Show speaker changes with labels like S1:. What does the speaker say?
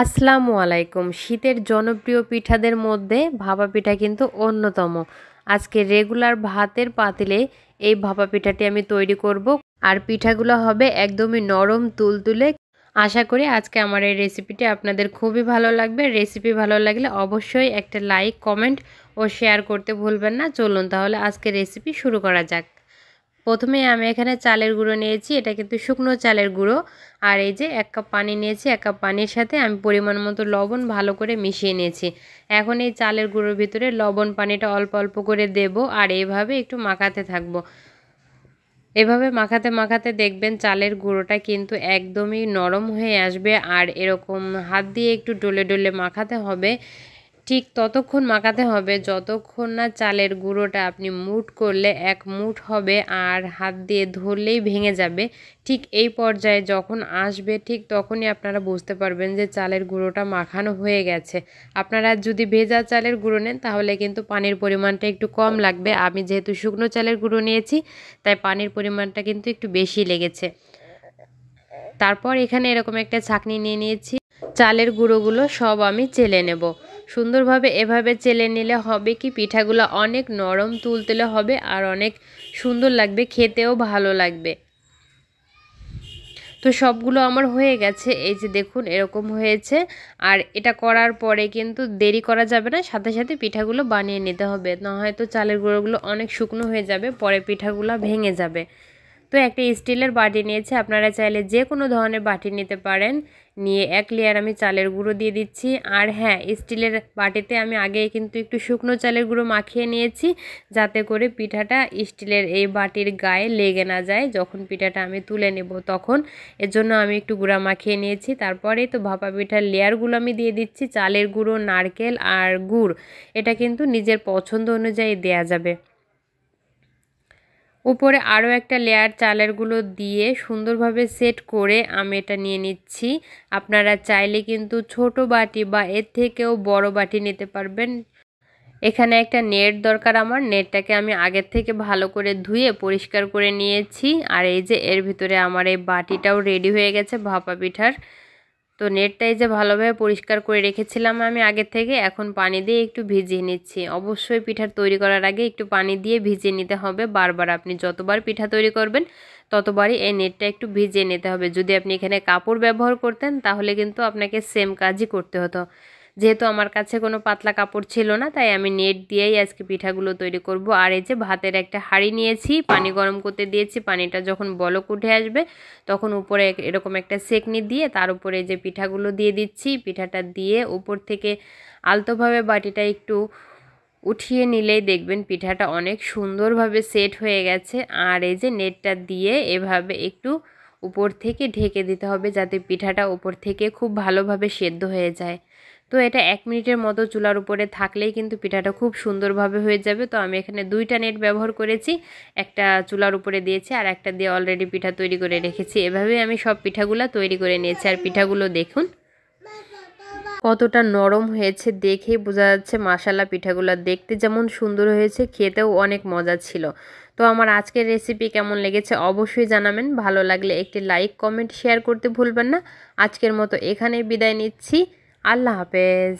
S1: আসসালামু আলাইকুম। শীতের জনপ্রিয় পিঠাদের মধ্যে ভাপা পিঠা কিন্তু অন্যতম। আজকে রেগুলার ভাতের পাতিলে এই ভাপা পিঠাটি আমি তৈরি করব। আর পিঠাগুলো হবে একদমই নরম তুলতুলে। আশা করি আজকে আমার এই রেসিপিটি আপনাদের খুবই ভালো লাগবে। রেসিপি ভালো লাগলে অবশ্যই একটা লাইক, কমেন্ট ও শেয়ার করতে ভুলবেন না। চলুন তাহলে আজকে রেসিপি শুরু করা যাক। প্রথমে আমি এখানে চালের গুঁড়ো নিয়েছি, এটা কিন্তু শুকনো চালের গুঁড়ো। আর এই যে 1 কাপ পানি নিয়েছি, 1 কাপ পানির সাথে আমি পরিমাণ মতো লবণ ভালো করে মিশিয়ে নিয়েছি। এখন এই চালের গুঁড়োর ভিতরে লবণ পানিটা অল্প অল্প করে দেব আর এইভাবে একটু মাখাতে থাকবো। এভাবে মাখাতে মাখাতে দেখবেন চালের গুঁড়োটা কিন্তু একদমই নরম হয়ে আসবে আর এরকম হাত দিয়ে একটু ডলে ডলে মাখাতে হবে। ঠিক ততক্ষণ মাখাতে হবে যতক্ষণ না চালের গুঁড়োটা আপনি মুঠ করলে এক মুঠ হবে আর হাত দিয়ে ধরলেই ভেঙে যাবে। ঠিক এই পর্যায়ে যখন আসবে ঠিক তখনই আপনারা বুঝতে পারবেন যে চালের গুঁড়োটা মাখানো হয়ে গেছে। আপনারা যদি ভেজা চালের গুঁড়ো নেন তাহলে কিন্তু পানির পরিমাণটা একটু কম লাগবে। আমি যেহেতু শুকনো চালের গুঁড়ো নিয়েছি তাই পানির পরিমাণটা কিন্তু একটু বেশি লেগেছে। তারপর এখানে এরকম একটা ছাঁকনি নিয়ে নিয়েছি। চালের গুঁড়োগুলো সব আমি চেলে নেব। সুন্দরভাবে এভাবে চেলে নিলে হবে কি পিঠাগুলো অনেক নরম তুলতুলে হবে আর অনেক সুন্দর লাগবে, খেতেও ভালো লাগবে। তো সবগুলো আমার হয়ে গেছে, এই যে দেখুন এরকম হয়েছে। আর এটা করার পরে কিন্তু দেরি করা যাবে না, সাথে সাথে পিঠাগুলো বানিয়ে নিতে হবে, না হয়তো চালের গুঁড়োগুলো অনেক শুকনো হয়ে যাবে, পরে পিঠাগুলো ভেঙে যাবে। তো একটা স্টিলের বাটি নিয়েছি, আপনারা চাইলে যে কোনো ধরনের বাটি নিতে পারেন। নিয়ে 1 লেয়ার আমি চালের গুঁড়ো দিয়ে দিচ্ছি। আর হ্যাঁ, স্টিলের বাটিতে আমি আগে কিন্তু একটু শুকনো চালের গুঁড়ো মাখিয়ে নিয়েছি, যাতে করে পিঠাটা স্টিলের এই বাটির গায়ে লেগে না যায় যখন পিঠাটা আমি তুলে নেব তখন। এর জন্য আমি একটু গুঁড়া মাখিয়ে নিয়েছি। তারপরেই তো ভাপা পিঠার লেয়ারগুলো আমি দিয়ে দিচ্ছি, চালের গুঁড়ো, নারকেল আর গুড়। এটা কিন্তু নিজের পছন্দ অনুযায়ী দেয়া যাবে। উপরে আরও একটা লেয়ার চালের গুঁড়ো দিয়ে সুন্দরভাবে সেট করে আমি এটা নিয়ে নিচ্ছি। আপনারা চাইলে কিন্তু ছোট বাটি বা এর থেকেও বড় বাটি নিতে পারবেন। এখানে একটা নেট দরকার আমার, নেটটাকে আমি আগের থেকে ভালো করে ধুয়ে পরিষ্কার করে নিয়েছি। আর এই যে এর ভিতরে আমার এই বাটিটাও রেডি হয়ে গেছে ভাপা পিঠার। তো নেটটা এই যে ভালোভাবে পরিষ্কার করে রেখেছিলাম আমি আগে থেকে, এখন পানি দিয়ে একটু ভিজিয়ে নিচ্ছি। অবশ্যই পিঠার তৈরি করার আগে একটু পানি দিয়ে ভিজিয়ে নিতে হবে বারবার। আপনি যতবার পিঠা তৈরি করবেন ততবারই এই নেটটা একটু ভিজিয়ে নিতে হবে। যদি আপনি এখানে কাপড় ব্যবহার করতেন তাহলে কিন্তু আপনাকে সেম কাজই করতে হতো। যেহেতু আমার কাছে কোনো পাতলা কাপড় ছিল না তাই আমি নেট দিয়েই আজকে পিঠাগুলো তৈরি করব। আর এই যে ভাতের একটা হাঁড়ি নিয়েছি, পানি গরম করতে দিয়েছি। পানিটা যখন বলক উঠে আসবে তখন উপরে এরকম একটা সেকনি দিয়ে তার উপরে যে পিঠাগুলো দিয়ে দিচ্ছি। পিঠাটা দিয়ে উপর থেকে আলতোভাবে বাটিটা একটু উঠিয়ে নিলেই দেখবেন পিঠাটা অনেক সুন্দরভাবে সেট হয়ে গেছে। আর এই যে নেটটা দিয়ে এভাবে একটু উপর থেকে ঢেকে দিতে হবে যাতে পিঠাটা উপর থেকে খুব ভালোভাবে সেদ্ধ হয়ে যায়। তো এটা 1 মিনিটের মতো চুলার উপরে থাকলেই কিন্তু পিঠাটা খুব সুন্দরভাবে হয়ে যাবে। তো আমি এখানে 2টা নেট ব্যবহার করেছি, একটা চুলার উপরে দিয়েছি আর একটা দিয়ে অলরেডি পিঠা তৈরি করে রেখেছি। এভাবেই আমি সব পিঠাগুলো তৈরি করে নিয়েছি। আর পিঠাগুলো দেখুন কতটা নরম হয়েছে, দেখেই বোঝা যাচ্ছে। মাশাআল্লাহ, পিঠাগুলো দেখতে যেমন সুন্দর হয়েছে খেতেও অনেক মজা ছিল। তো আমার আজকের রেসিপি কেমন লেগেছে অবশ্যই জানাবেন। ভালো লাগলে একটি লাইক, কমেন্ট, শেয়ার করতে ভুলবেন না। আজকের মতো এখানেই বিদায় নিচ্ছি। আল্লাহ হাফেজ।